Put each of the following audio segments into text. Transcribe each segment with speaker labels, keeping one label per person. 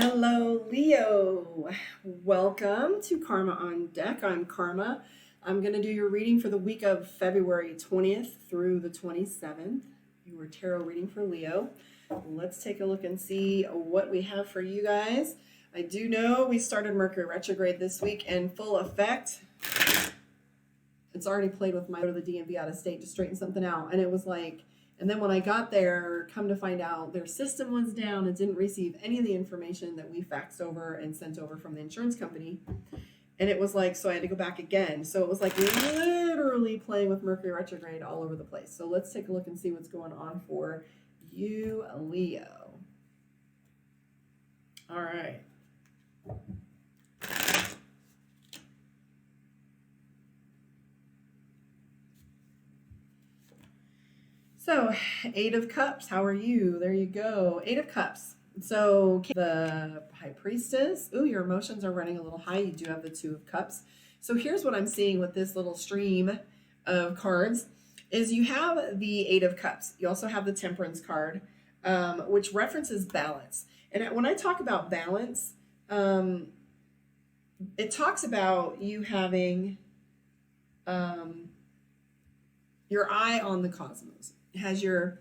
Speaker 1: Hello, Leo. Welcome to Karma on Deck. I'm Karma. I'm going to do your reading for the week of February 20th through the 27th. Your tarot reading for Leo. Let's take a look and see what we have for you guys. I do know we started Mercury retrograde this week in full effect. It's already played with my go to the DMV out of state to straighten something out. And it was like, and then when I got there, come to find out their system was down and didn't receive any of the information that we faxed over and sent over from the insurance company. And it was like, so I had to go back again. So it was like literally playing with Mercury retrograde all over the place. So let's take a look and see what's going on for you, Leo. All right. So, Eight of Cups, how are you? There you go. Eight of Cups. So, the High Priestess. Ooh, your emotions are running a little high. You do have the Two of Cups. So, here's what I'm seeing with this little stream of cards is you have the Eight of Cups. You also have the Temperance card, which references balance. And when I talk about balance, it talks about you having your eye on the cosmos. It has your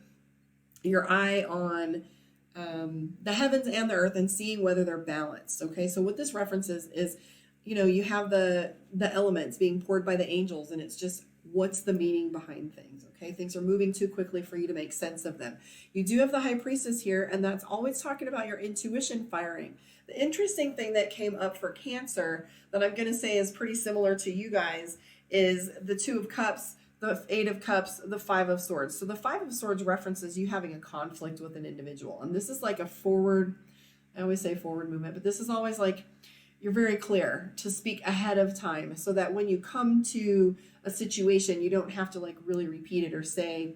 Speaker 1: eye on the heavens and the earth and seeing whether they're balanced. Okay, so what this references is, you have the elements being poured by the angels, and it's just what's the meaning behind things. Okay, things are moving too quickly for you to make sense of them. You do have the High Priestess here, and that's always talking about your intuition firing. The interesting thing that came up for Cancer that I'm going to say is pretty similar to you guys is the Two of Cups, the Eight of Cups, the Five of Swords. So the Five of Swords references you having a conflict with an individual. And this is like a forward, I always say forward movement, but this is always like you're very clear to speak ahead of time so that when you come to a situation, you don't have to like really repeat it or say,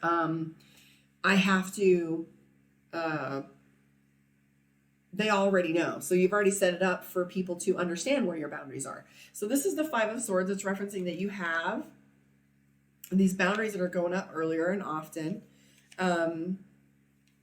Speaker 1: I have to, they already know. So you've already set it up for people to understand where your boundaries are. So this is the Five of Swords. It's referencing that you have these boundaries that are going up earlier and often.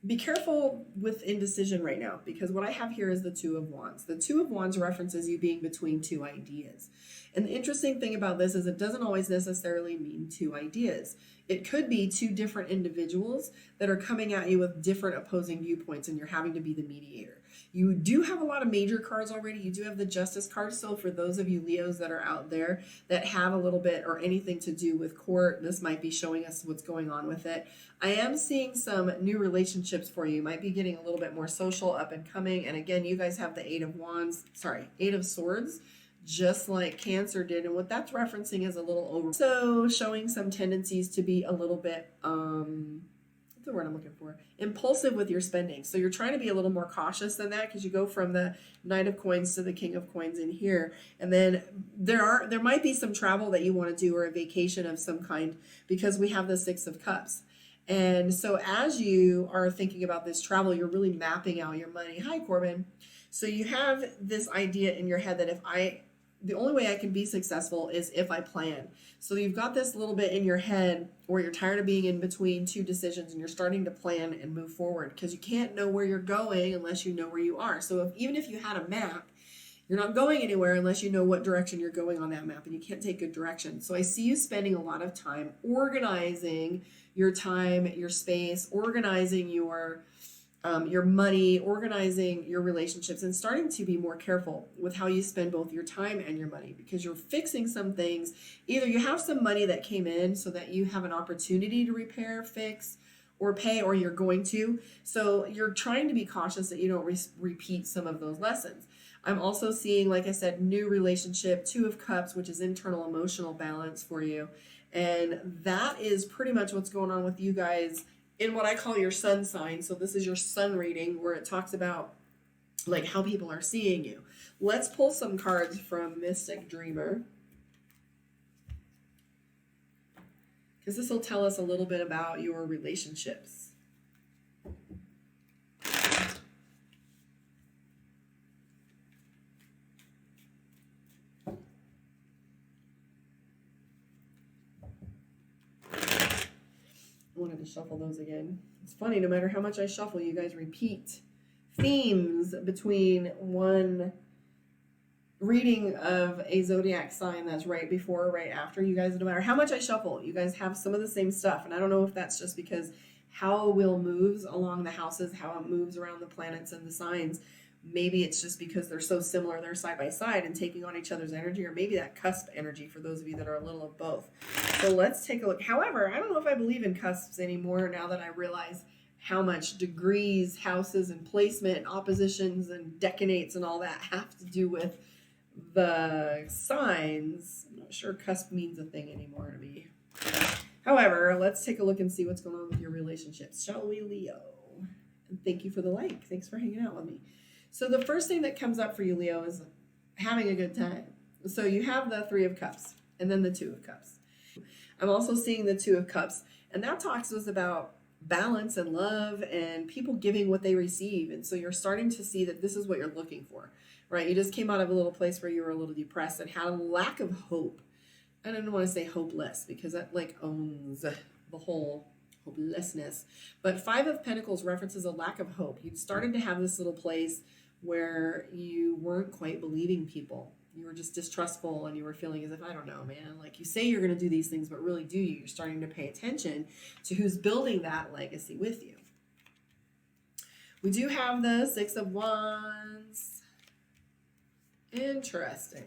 Speaker 1: Be careful with indecision right now, because what I have here is the Two of Wands. The Two of Wands references you being between two ideas. And the interesting thing about this is it doesn't always necessarily mean two ideas. It could be two different individuals that are coming at you with different opposing viewpoints, and you're having to be the mediator. You do have a lot of major cards already. You do have the Justice card. So for those of you Leos that are out there that have a little bit or anything to do with court, this might be showing us what's going on with it. I am seeing some new relationships for you. You might be getting a little bit more social, up and coming. And again, you guys have the Eight of Swords, just like Cancer did. And what that's referencing is a little over. So showing some tendencies to be a little bit, what's the word I'm looking for? Impulsive with your spending. So you're trying to be a little more cautious than that, because you go from the Knight of Coins to the King of Coins in here. And then there might be some travel that you want to do, or a vacation of some kind, because we have the Six of Cups. And so as you are thinking about this travel, you're really mapping out your money. Hi, Corbin. So you have this idea in your head that the only way I can be successful is if I plan. So you've got this little bit in your head where you're tired of being in between two decisions, and you're starting to plan and move forward, because you can't know where you're going unless you know where you are. So even if you had a map, you're not going anywhere unless you know what direction you're going on that map, and you can't take good direction. So I see you spending a lot of time organizing your time, your space, organizing your money, organizing your relationships, and starting to be more careful with how you spend both your time and your money, because you're fixing some things. Either you have some money that came in so that you have an opportunity to repair, fix, or pay, or you're going to. So you're trying to be cautious that you don't repeat some of those lessons. I'm also seeing, like I said, new relationship, Two of Cups, which is internal emotional balance for you. And that is pretty much what's going on with you guys in what I call your sun sign. So this is your sun reading, where it talks about like how people are seeing you. Let's pull some cards from Mystic Dreamer, because this will tell us a little bit about your relationships. I wanted to shuffle those again. It's funny, no matter how much I shuffle, you guys repeat themes between one reading of a zodiac sign that's right before or right after you guys. No matter how much I shuffle, you guys have some of the same stuff. And I don't know if that's just because how will moves along the houses, how it moves around the planets and the signs. Maybe it's just because they're so similar, they're side by side and taking on each other's energy, or maybe that cusp energy for those of you that are a little of both. So let's take a look. However, I don't know if I believe in cusps anymore now that I realize how much degrees, houses, and placement, and oppositions, and decanates, and all that have to do with the signs. I'm not sure cusp means a thing anymore to me. However, let's take a look and see what's going on with your relationships, shall we, Leo? And thank you for the like. Thanks for hanging out with me. So the first thing that comes up for you, Leo, is having a good time. So you have the Three of Cups and then the Two of Cups. I'm also seeing the Two of Cups, and that talks to us about balance and love and people giving what they receive. And so you're starting to see that this is what you're looking for, right? You just came out of a little place where you were a little depressed and had a lack of hope. I don't want to say hopeless because that like owns the whole hopelessness. But Five of Pentacles references a lack of hope. You'd started to have this little place where you weren't quite believing people. You were just distrustful and you were feeling as if, I don't know, man, like you say you're going to do these things, but really do you? You're starting to pay attention to who's building that legacy with you. We do have the Six of Wands. Interesting.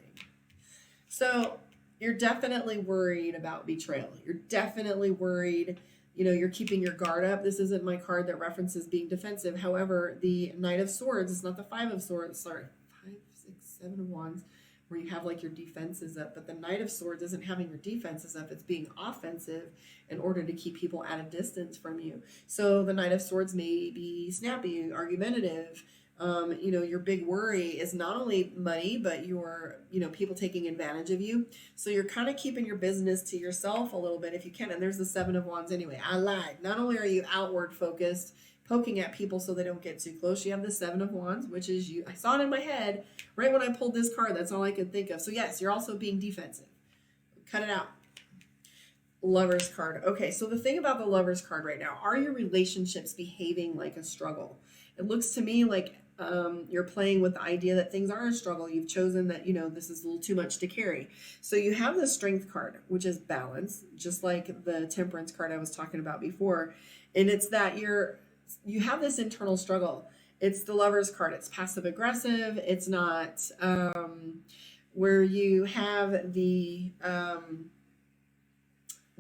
Speaker 1: So you're definitely worried about betrayal. You're definitely worried. You know, you're keeping your guard up. This isn't my card that references being defensive. However, the Knight of Swords is not the Five of Swords. Sorry, 5, 6, 7 of Wands, where you have like your defenses up. But the Knight of Swords isn't having your defenses up. It's being offensive in order to keep people at a distance from you. So the Knight of Swords may be snappy, argumentative. You know, your big worry is not only money, but your, you know, people taking advantage of you. So you're kind of keeping your business to yourself a little bit if you can. And there's the Seven of Wands anyway. I lied. Not only are you outward focused, poking at people so they don't get too close, you have the Seven of Wands, which is you. I saw it in my head right when I pulled this card. That's all I could think of. So yes, you're also being defensive. Cut it out. Lover's card. Okay, so the thing about the Lover's card right now, are your relationships behaving like a struggle? It looks to me like you're playing with the idea that things are a struggle. You've chosen that, you know, this is a little too much to carry. So you have the Strength card, which is balance, just like the Temperance card I was talking about before. And it's that you have this internal struggle. It's the Lover's card. It's passive aggressive. It's not where you have the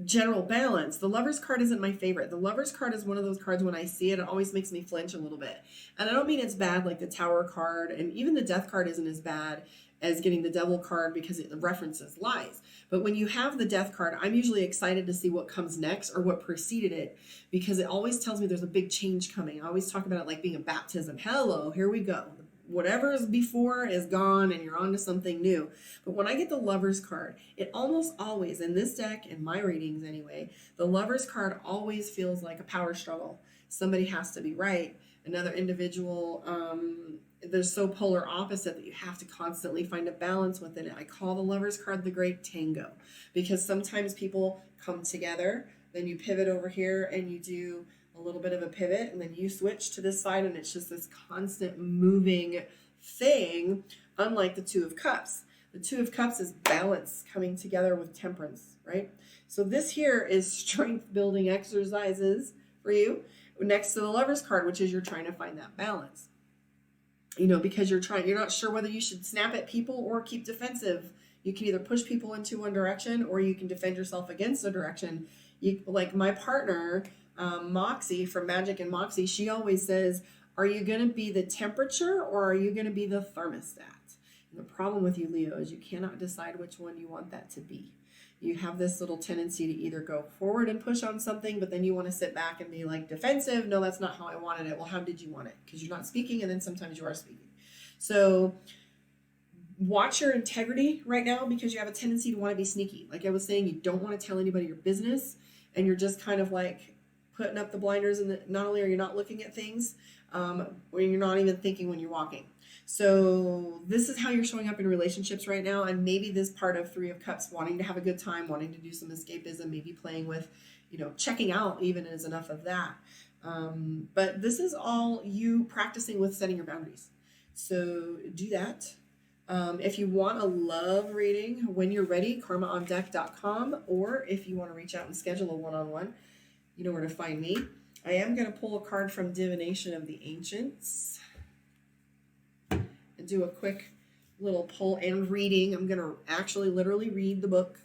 Speaker 1: general balance. The Lover's card isn't my favorite. The Lover's card is one of those cards when I see it, it always makes me flinch a little bit. And I don't mean it's bad like the Tower card, and even the Death card isn't as bad as getting the Devil card because it references lies. But when you have the Death card, I'm usually excited to see what comes next or what preceded it, because it always tells me there's a big change coming. I always talk about it like being a baptism. Hello, here we go. Whatever is before is gone and you're on to something new. But when I get the Lover's card, it almost always, in this deck, in my readings anyway, the Lover's card always feels like a power struggle. Somebody has to be right. Another individual, they're so polar opposite that you have to constantly find a balance within it. I call the Lover's card the Great Tango, because sometimes people come together, then you pivot over here and you do a little bit of a pivot, and then you switch to this side, and it's just this constant moving thing, unlike the Two of Cups. The Two of Cups is balance coming together with temperance, right? So this here is strength building exercises for you next to the Lover's card, which is you're trying to find that balance. You know, because you're not sure whether you should snap at people or keep defensive. You can either push people into one direction or you can defend yourself against a direction. Like my partner, Moxie from Magic and Moxie, she always says, are you going to be the temperature or are you going to be the thermostat? And the problem with you, Leo, is you cannot decide which one you want that to be. You have this little tendency to either go forward and push on something, but then you want to sit back and be like defensive. No, that's not how I wanted it. Well, how did you want it? Because you're not speaking, and then sometimes you are speaking. So watch your integrity right now, because you have a tendency to want to be sneaky. Like I was saying, you don't want to tell anybody your business, and you're just kind of like putting up the blinders, and not only are you not looking at things, or you're not even thinking when you're walking. So this is how you're showing up in relationships right now. And maybe this part of Three of Cups, wanting to have a good time, wanting to do some escapism, maybe playing with, you know, checking out even is enough of that. But this is all you practicing with setting your boundaries. So do that. If you want a love reading when you're ready, karmaondeck.com, or if you want to reach out and schedule a one-on-one, you know where to find me. I am going to pull a card from Divination of the Ancients and do a quick little pull and reading. I'm going to actually literally read the book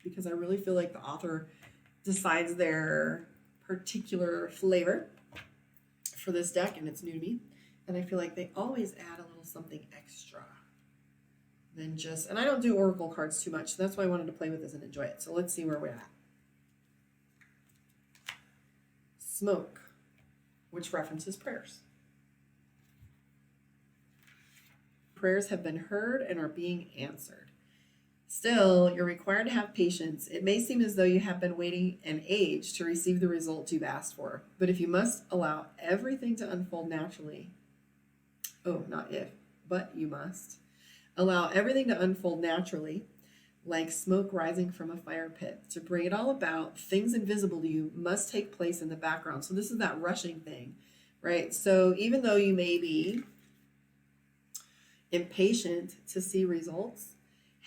Speaker 1: because I really feel like the author decides their particular flavor for this deck, and it's new to me. And I feel like they always add a little something extra than just, and I don't do oracle cards too much, so that's why I wanted to play with this and enjoy it. So let's see where we're at. Smoke, which references prayers. Prayers have been heard and are being answered. Still, you're required to have patience. It may seem as though you have been waiting an age to receive the results you've asked for, but if you must allow everything to unfold naturally, not if, but you must allow everything to unfold naturally, like smoke rising from a fire pit. To bring it all about, things invisible to you must take place in the background. So this is that rushing thing, right? So even though you may be impatient to see results,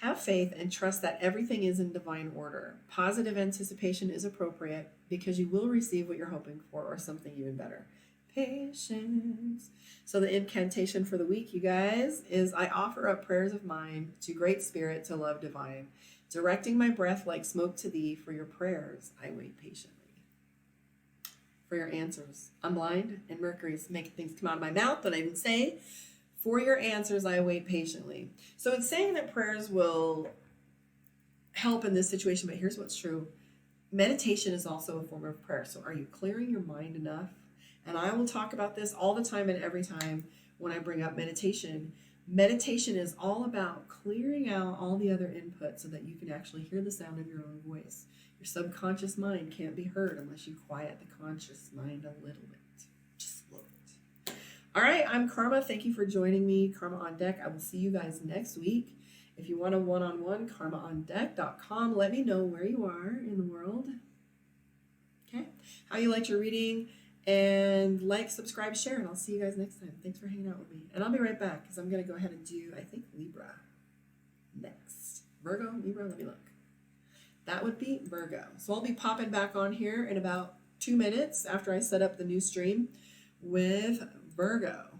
Speaker 1: have faith and trust that everything is in divine order. Positive anticipation is appropriate because you will receive what you're hoping for, or something even better. Patience. So the incantation for the week, you guys, is I offer up prayers of mine to Great Spirit, to love divine, directing my breath like smoke to thee. For your prayers I wait patiently. For your answers, I'm blind and Mercury's making things come out of my mouth that I didn't say. For your answers I wait patiently. So it's saying that prayers will help in this situation, but here's what's true. Meditation is also a form of prayer. So are you clearing your mind enough? And I will talk about this all the time and every time when I bring up meditation. Meditation is all about clearing out all the other inputs so that you can actually hear the sound of your own voice. Your subconscious mind can't be heard unless you quiet the conscious mind a little bit. Just a little bit. All right, I'm Karma. Thank you for joining me. Karma on Deck. I will see you guys next week. If you want a one-on-one, karmaondeck.com. Let me know where you are in the world. Okay, how you liked your reading. And like, subscribe, share, and I'll see you guys next time. Thanks for hanging out with me. And I'll be right back because I'm going to go ahead and do, I think, Libra next. Virgo, Libra, let me look. That would be Virgo. So I'll be popping back on here in about 2 minutes after I set up the new stream with Virgo.